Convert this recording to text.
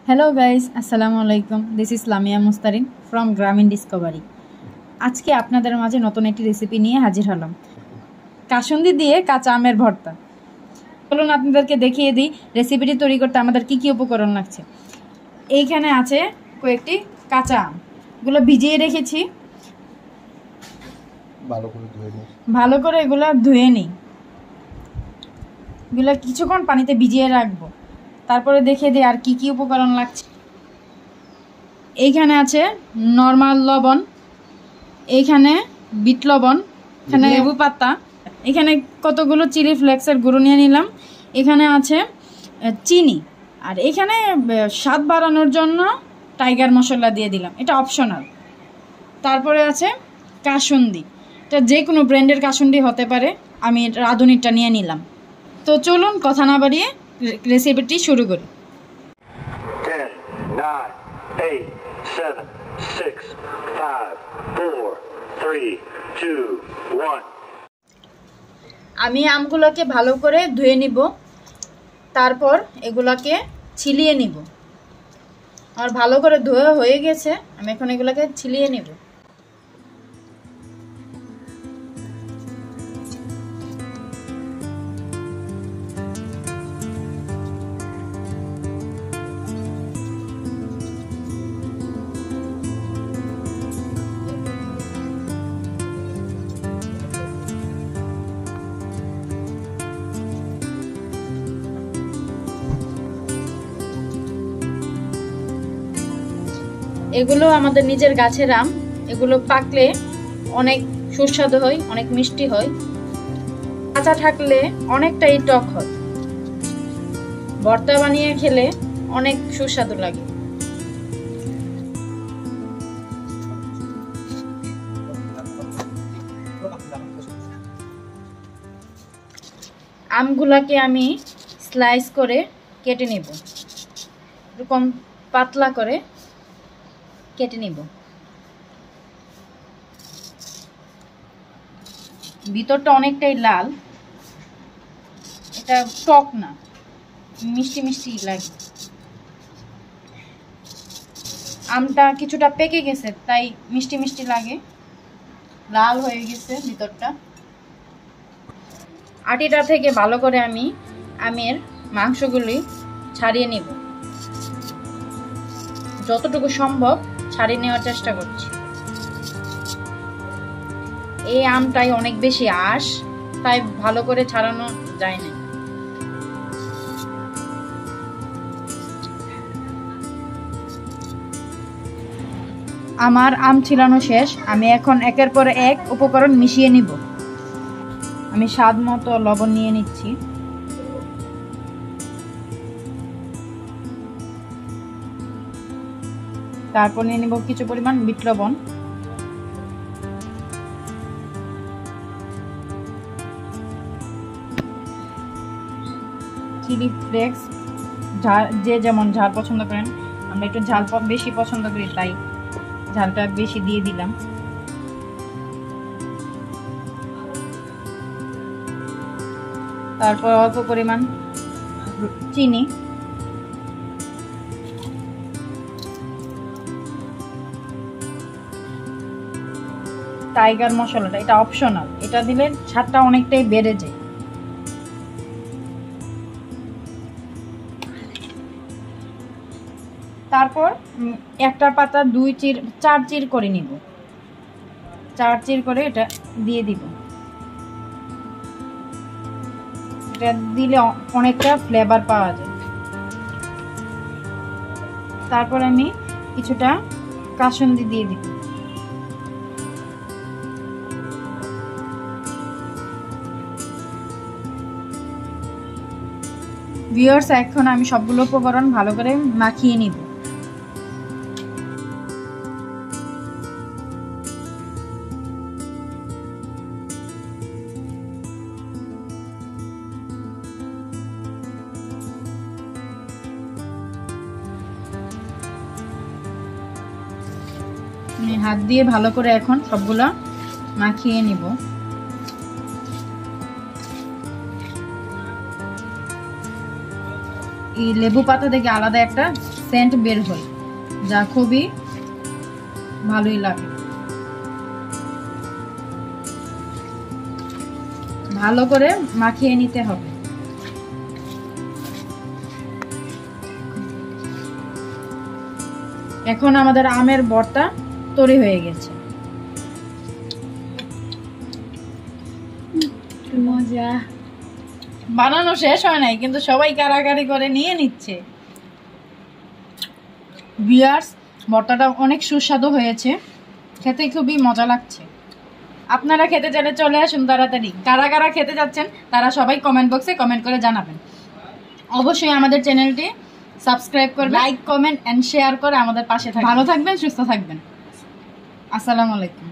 Hello guys, আসসালামু আলাইকুম। This is Lamia Mustarin from গ্রামীণ ডিসকভারি। আজকে আপনাদের মাঝে নতুন একটি রেসিপি নিয়ে হাজির হলাম, কাসুন্দি দিয়ে কাঁচা আমের ভর্তা। চলুন আপনাদেরকে দেখিয়ে দিই রেসিপিটি তৈরি করতে আমাদের কি কি উপকরণ লাগছে। এইখানে আছে কয়েকটি কাঁচা আম, এগুলো ভিজিয়ে রেখেছি। ভালো করে এগুলো ধুয়ে নিই, এগুলো কিছুক্ষণ পানিতে ভিজিয়ে রাখবো। তারপরে দেখে দিই আর কি কি উপকরণ লাগছে। এইখানে আছে নর্মাল লবণ, এইখানে বিট লবণ, এখানে লেবু পাতা, এখানে কতগুলো চিলি ফ্লেক্সের গুঁড়ো নিয়ে নিলাম, এখানে আছে চিনি, আর এখানে স্বাদ বাড়ানোর জন্য টাইগার মশলা দিয়ে দিলাম, এটা অপশনাল। তারপরে আছে কাসুন্দি, এটা যে কোনো ব্র্যান্ডের কাসুন্দি হতে পারে, আমি রাঁধুনিটা নিয়ে নিলাম। তো চলুন কথা না বাড়িয়ে রেসিপিটি শুরু করি। 10, 9, 8, 7, 6, 5, 4, 3, 2, 1. আমি আমগুলোকে ভালো করে ধুয়ে নিব, তারপর এগুলাকে ছিলিয়ে নিব। আর ভালো করে ধোয়া হয়ে গেছে, আমি এখন এগুলাকে ছিলিয়ে নিব। এগুলো আমাদের নিজের গাছের আম, এগুলো পাকলে অনেক সুস্বাদু হয়, অনেক মিষ্টি হয়। কাঁচা থাকলে অনেকটাই টক হয়, ভর্তা বানিয়ে খেলে অনেক সুস্বাদু লাগে। আমগুলাকে আমি স্লাইস করে কেটে নেব, এরকম পাতলা করে কেটে নিব। ভিতরটা অনেকটাই লাল, এটা টক না, মিষ্টি মিষ্টি লাগে। আমটা কিছুটা পেকে গেছে তাই মিষ্টি মিষ্টি লাগে, লাল হয়ে গেছে ভিতরটা। আটিটা থেকে ভালো করে আমি আমের মাংসগুলি ছাড়িয়ে নিব, যতটুকু সম্ভব ছাড়িয়ে নেওয়ার চেষ্টা করছি। এই আমটাই অনেক বেশি আঁশ, তাই ভালো করে ছাড়ানো যায় না। আমার আম ছিলানো শেষ, আমি এখন একের পর এক উপকরণ মিশিয়ে নিব। আমি স্বাদ মতো লবণ নিয়ে নিচ্ছি, তারপর নিয়ে নিব কিছু পরিমাণ বিট লবণ, চিলি ফ্লেক্স, যে যেমন ঝাল পছন্দ করেন, আমরা একটু ঝাল বেশি পছন্দ করি তাই ঝালটা বেশি দিয়ে দিলাম। তারপর অল্প পরিমাণ চিনি, টাইগার মশলাটা এটা অপশনাল, এটা দিলে স্বাদটা অনেকটাই বেড়ে যায়। তারপর একটা পাতা 4 চির করে নিব, 4 চির করে এটা দিয়ে দিব। এটা দিলে অনেকটা ফ্লেভার পাওয়া যায়। তারপর আমি কিছুটা কাসুন্দি দিয়ে দিব। ভিউয়ার্স, এখন আমি সবগুলো উপকরণ ভালো করে মাখিয়ে নিব। হাত দিয়ে ভালো করে এখন সবগুলা মাখিয়ে নিব। এই লেবু পাতা থেকে আলাদা একটা সেন্ট বের হয়, যা খুবই ভালোই লাগে। ভালো করে মাখিয়ে নিতে হবে। এখন আমাদের আমের ভর্তা তৈরি হয়ে গেছে। মজা, বানানো শেষ হয় নাই কিন্তু সবাই কারাকারি করে নিয়ে নিচ্ছে। ভিউয়ার্স, ভর্তাটা অনেক সুস্বাদু হয়েছে, খেতে খুবই মজা লাগছে। আপনারা খেতে চাইলে চলে আসুন তাড়াতাড়ি। কারা কারা খেতে যাচ্ছেন তারা সবাই কমেন্ট বক্সে কমেন্ট করে জানাবেন। অবশ্যই আমাদের চ্যানেলটি সাবস্ক্রাইব করবেন, লাইক কমেন্ট এন্ড শেয়ার করে আমাদের পাশে থাকবেন। ভালো থাকবেন, সুস্থ থাকবেন। আসসালামু আলাইকুম।